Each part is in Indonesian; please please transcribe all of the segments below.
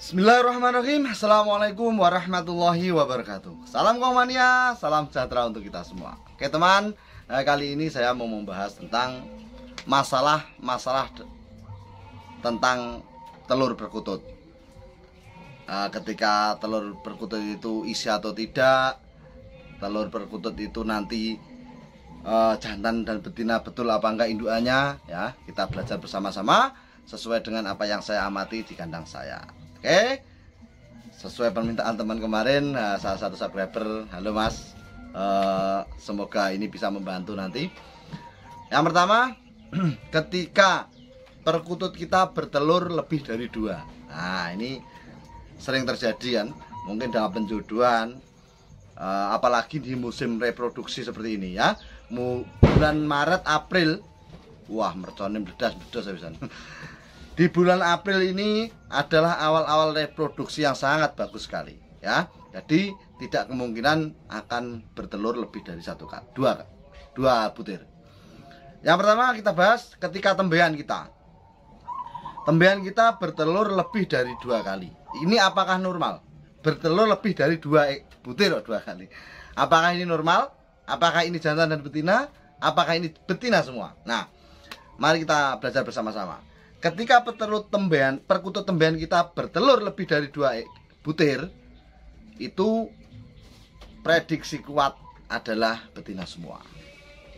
Bismillahirrahmanirrahim. Assalamualaikum warahmatullahi wabarakatuh. Salam Komania, salam sejahtera untuk kita semua. Oke teman, kali ini saya mau membahas tentang masalah tentang telur perkutut. Ketika telur perkutut itu isi atau tidak, telur perkutut itu nanti jantan dan betina betul apa enggak indukannya, ya kita belajar bersama-sama sesuai dengan apa yang saya amati di kandang saya. Oke, sesuai permintaan teman kemarin, salah satu subscriber. Halo mas, semoga ini bisa membantu nanti. Yang pertama, ketika perkutut kita bertelur lebih dari 2. Nah ini sering terjadi kan, mungkin dalam penjodohan, apalagi di musim reproduksi seperti ini ya. Bulan Maret, April, wah mercone bledas-bledas bisa. Di bulan April ini adalah awal-awal reproduksi yang sangat bagus sekali ya. Jadi tidak kemungkinan akan bertelur lebih dari 1 kali, 2 butir. Yang pertama kita bahas ketika tembean kita. Tembean kita bertelur lebih dari 2 kali. Ini apakah normal? Bertelur lebih dari 2 butir 2 kali. Apakah ini normal? Apakah ini jantan dan betina? Apakah ini betina semua? Nah, mari kita belajar bersama-sama. Ketika perkutut tembean kita bertelur lebih dari 2 butir, itu prediksi kuat adalah betina semua.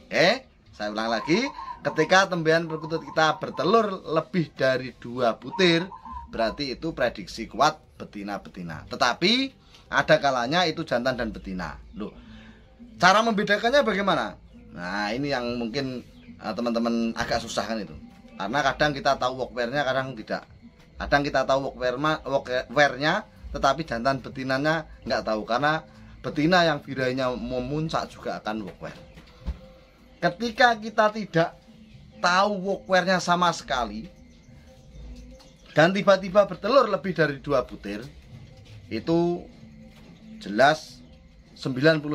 Oke, saya ulang lagi. Ketika tembean perkutut kita bertelur lebih dari 2 butir, berarti itu prediksi kuat betina-betina. Tetapi ada kalanya itu jantan dan betina. Loh, cara membedakannya bagaimana? Nah, ini yang mungkin teman-teman agak susah kan itu. Karena kadang kita tahu walkware-nya, kadang tidak. Kadang kita tahu walkware-nya, tetapi jantan betinanya nggak tahu. Karena betina yang birainya memuncak juga akan walkware. Ketika kita tidak tahu walkware-nya sama sekali, dan tiba-tiba bertelur lebih dari 2 butir, itu jelas 99%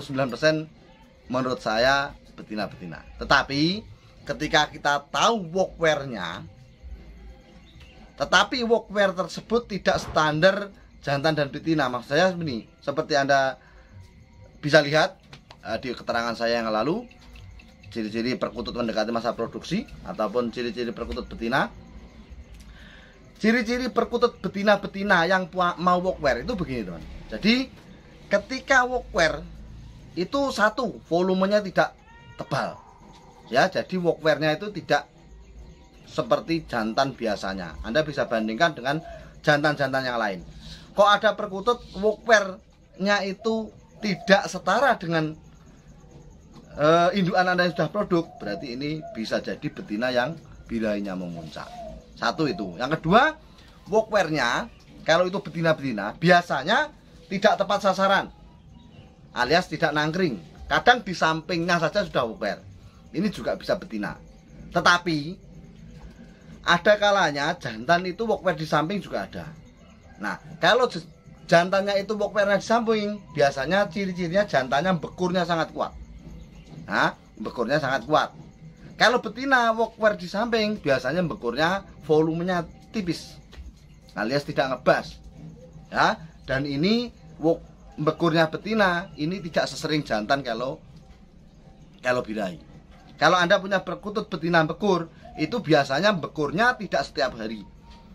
menurut saya betina-betina. Tetapi ketika kita tahu walkware-nya, tetapi walkware tersebut tidak standar jantan dan betina. Maksud saya begini, seperti Anda bisa lihat di keterangan saya yang lalu, ciri-ciri perkutut mendekati masa produksi ataupun ciri-ciri perkutut betina. Ciri-ciri perkutut betina-betina yang mau walkware itu begini teman. Jadi ketika walkware itu satu, volumenya tidak tebal ya, jadi walkware-nya itu tidak seperti jantan biasanya. Anda bisa bandingkan dengan jantan-jantan yang lain. Kok ada perkutut walkware-nya itu tidak setara dengan indukan Anda yang sudah produk, berarti ini bisa jadi betina yang birainya memuncak. Satu itu. Yang kedua, walkware-nya kalau itu betina-betina biasanya tidak tepat sasaran, alias tidak nangkring. Kadang di sampingnya saja sudah walkware. Ini juga bisa betina. Tetapi ada kalanya jantan itu walkware di samping juga ada. Nah, kalau jantannya itu walkware di samping, biasanya ciri-cirinya jantannya bekurnya sangat kuat. Nah, bekurnya sangat kuat. Kalau betina walkware di samping, biasanya bekurnya volumenya tipis, alias tidak ngebas. Ya, dan ini bekurnya betina ini tidak sesering jantan kalau birahi. Kalau Anda punya perkutut betina bekur, itu biasanya bekurnya tidak setiap hari.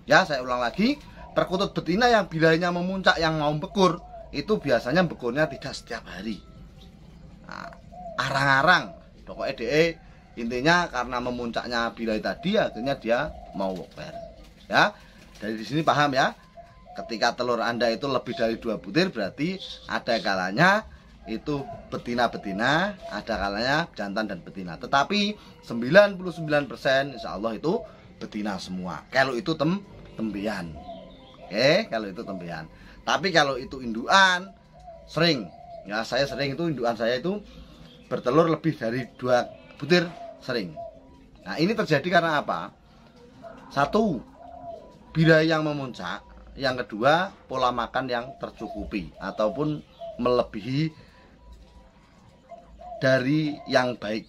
Ya, saya ulang lagi, perkutut betina yang birahinya memuncak yang mau bekur, itu biasanya bekurnya tidak setiap hari. Nah, arang-arang, pokoknya intinya karena memuncaknya birahi tadi, akhirnya dia mau walkware. Ya, dari sini paham ya. Ketika telur Anda itu lebih dari 2 butir, berarti ada kalanya itu betina-betina, ada kalanya jantan dan betina. Tetapi 99% insya Allah itu betina semua. Kalau itu tembean. Oke, kalau itu tembean. Tapi kalau itu indukan, sering. Ya, saya sering itu indukan saya itu bertelur lebih dari 2 butir, sering. Nah, ini terjadi karena apa? Satu, birahi yang memuncak. Yang kedua, pola makan yang tercukupi ataupun melebihi dari yang baik.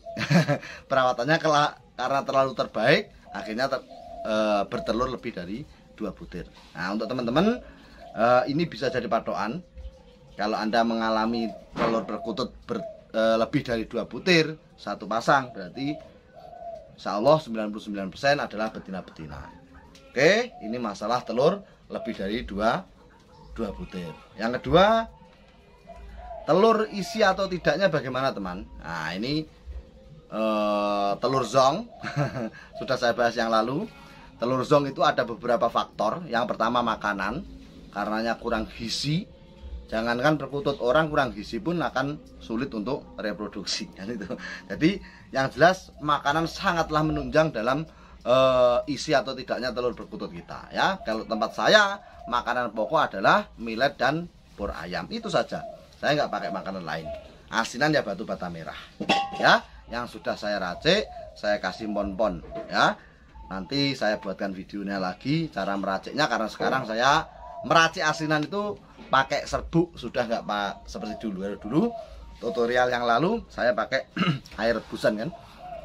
Perawatannya karena terlalu terbaik, akhirnya bertelur lebih dari 2 butir. Nah, untuk teman-teman Ini bisa jadi patokan. Kalau Anda mengalami telur perkutut lebih dari 2 butir satu pasang, berarti insya Allah 99% adalah betina-betina. Oke, ini masalah telur lebih dari 2 butir. Yang kedua, telur isi atau tidaknya bagaimana teman? Nah ini telur zong sudah saya bahas yang lalu. Telur zong itu ada beberapa faktor. Yang pertama makanan, karenanya kurang gizi. Jangankan perkutut, orang kurang gizi pun akan sulit untuk reproduksi kan itu. Jadi yang jelas makanan sangatlah menunjang dalam isi atau tidaknya telur perkutut kita ya. Kalau tempat saya makanan pokok adalah millet dan pur ayam, itu saja. Saya nggak pakai makanan lain. Asinan ya batu bata merah ya, yang sudah saya racik, saya kasih pon-pon ya. Nanti saya buatkan videonya lagi cara meraciknya, karena sekarang saya meracik asinan itu pakai serbuk, sudah nggak pak seperti dulu tutorial yang lalu saya pakai air rebusan kan.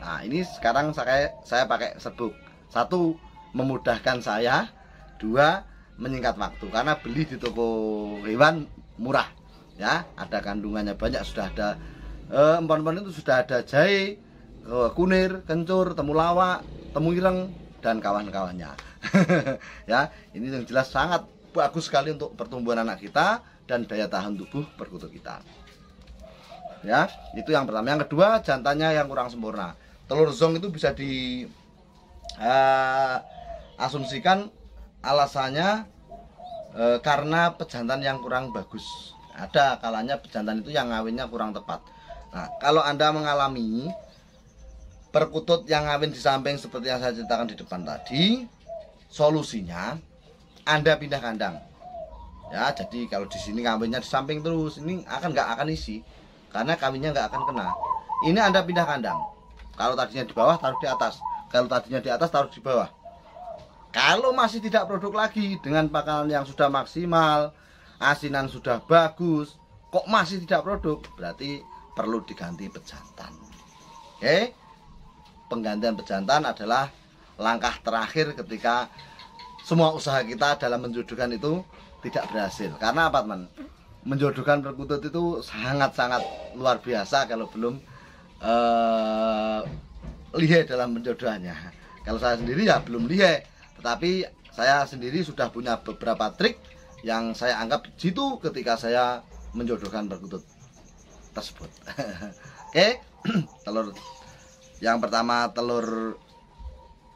Nah ini sekarang saya pakai serbuk. Satu, memudahkan saya. Dua, menyingkat waktu, karena beli di toko hewan murah ya, ada kandungannya banyak, sudah ada empon-empon itu sudah ada jahe, kunir, kencur, temulawak, temu ireng dan kawan-kawannya. Ya, ini yang jelas sangat bagus sekali untuk pertumbuhan anak kita dan daya tahan tubuh perkutut kita. Ya, itu yang pertama. Yang kedua, jantannya yang kurang sempurna. Telur zong itu bisa di asumsikan alasannya karena pejantan yang kurang bagus. Ada kalanya pejantan itu yang ngawinnya kurang tepat. Nah, kalau Anda mengalami perkutut yang ngawin di samping seperti yang saya ceritakan di depan tadi, solusinya Anda pindah kandang. Ya, jadi kalau di sini kawinnya di samping terus, ini nggak akan isi, karena kawinnya nggak akan kena. Ini Anda pindah kandang. Kalau tadinya di bawah, taruh di atas. Kalau tadinya di atas, taruh di bawah. Kalau masih tidak produk lagi dengan pakan yang sudah maksimal, asinan sudah bagus, kok masih tidak produk, berarti perlu diganti pejantan. Oke, penggantian pejantan adalah langkah terakhir ketika semua usaha kita dalam menjodohkan itu tidak berhasil. Karena apa teman? Menjodohkan perkutut itu sangat-sangat luar biasa kalau belum lihai dalam penjodohannya. Kalau saya sendiri ya belum lihai, tetapi saya sendiri sudah punya beberapa trik yang saya anggap jitu ketika saya menjodohkan perkutut tersebut. Oke, telur yang pertama, telur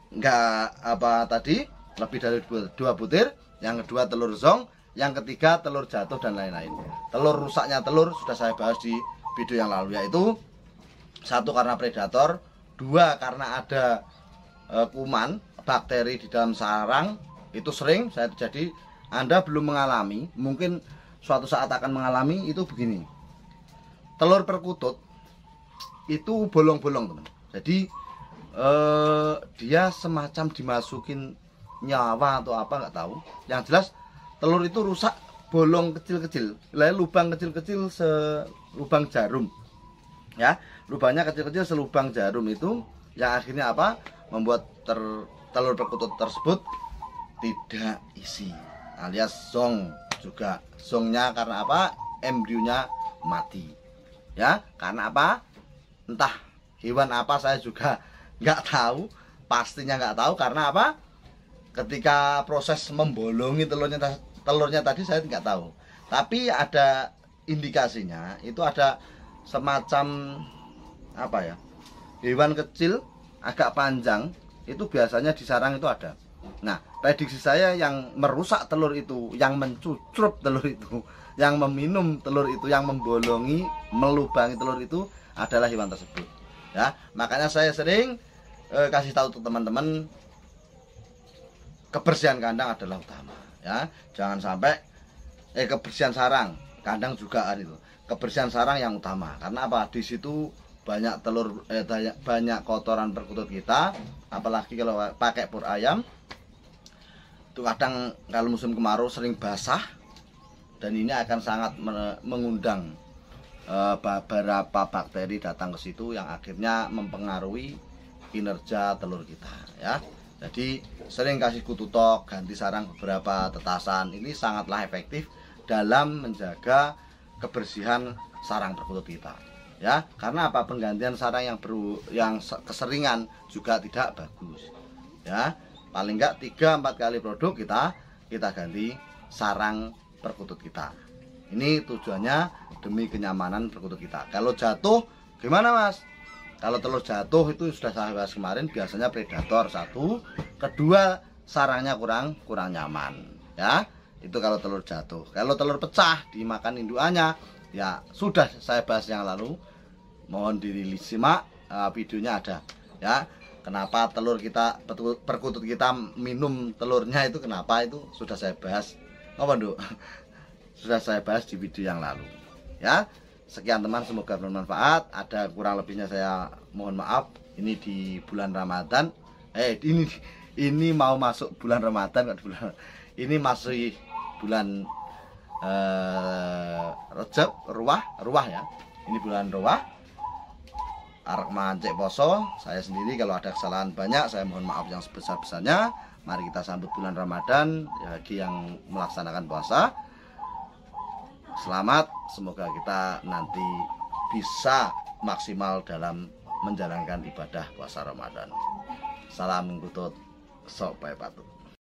enggak apa tadi lebih dari 2 butir. Yang kedua, telur zong. Yang ketiga, telur jatuh dan lain-lain. Telur rusaknya telur sudah saya bahas di video yang lalu, yaitu 1 karena predator, 2 karena ada kuman bakteri di dalam sarang. Itu sering saya terjadi. Anda belum mengalami, mungkin suatu saat akan mengalami. Itu begini, telur perkutut itu bolong-bolong teman. Jadi dia semacam dimasukin nyawa atau apa nggak tahu. Yang jelas telur itu rusak, bolong kecil-kecil, lubang kecil-kecil selubang jarum ya, lubangnya kecil-kecil selubang jarum. Itu yang akhirnya apa, membuat telur perkutut tersebut tidak isi, alias zong. Juga zongnya karena apa, embrionya mati ya. Karena apa, entah hewan apa, saya juga nggak tahu, pastinya nggak tahu. Karena apa, ketika proses membolongi telurnya tadi saya nggak tahu, tapi ada indikasinya. Itu ada semacam apa ya, hewan kecil agak panjang, itu biasanya di sarang itu ada. Nah, prediksi saya yang merusak telur itu, yang mencucrup telur itu, yang meminum telur itu, yang membolongi, melubangi telur itu adalah hewan tersebut ya. Makanya saya sering kasih tahu ke teman-teman, kebersihan kandang adalah utama ya. Jangan sampai kebersihan sarang, kandang juga itu. Kebersihan sarang yang utama. Karena apa? Di situ banyak telur banyak kotoran perkutut kita, apalagi kalau pakai pur ayam. Itu kadang kalau musim kemarau sering basah, dan ini akan sangat mengundang beberapa bakteri datang ke situ yang akhirnya mempengaruhi kinerja telur kita ya. Jadi sering kasih kutu tok, ganti sarang beberapa tetasan, ini sangatlah efektif dalam menjaga kebersihan sarang perkutut kita. Ya, karena apa? Penggantian sarang yang keseringan juga tidak bagus. Ya, paling enggak 3-4 kali produk kita ganti sarang perkutut kita. Ini tujuannya demi kenyamanan perkutut kita. Kalau jatuh gimana, Mas? Kalau telur jatuh itu sudah saya bahas kemarin, biasanya predator satu, kedua sarangnya kurang nyaman, ya. Itu kalau telur jatuh. Kalau telur pecah dimakan indukannya, ya sudah saya bahas yang lalu. Mohon disimak, videonya ada, ya. Kenapa telur kita, perkutut kita minum telurnya itu kenapa, itu sudah saya bahas. Apa, Nduk? Sudah saya bahas di video yang lalu, ya. Sekian teman, semoga bermanfaat. Ada kurang lebihnya saya mohon maaf. Ini di bulan Ramadan. Ini mau masuk bulan Ramadan, ini masih bulan Rejab, Ruwah ya. Ini bulan Ruwah. Arek mancek poso. Saya sendiri kalau ada kesalahan banyak, saya mohon maaf yang sebesar-besarnya. Mari kita sambut bulan Ramadan ya, bagi yang melaksanakan puasa. Selamat, semoga kita nanti bisa maksimal dalam menjalankan ibadah puasa Ramadan. Salam ngutut, sok bae patuh.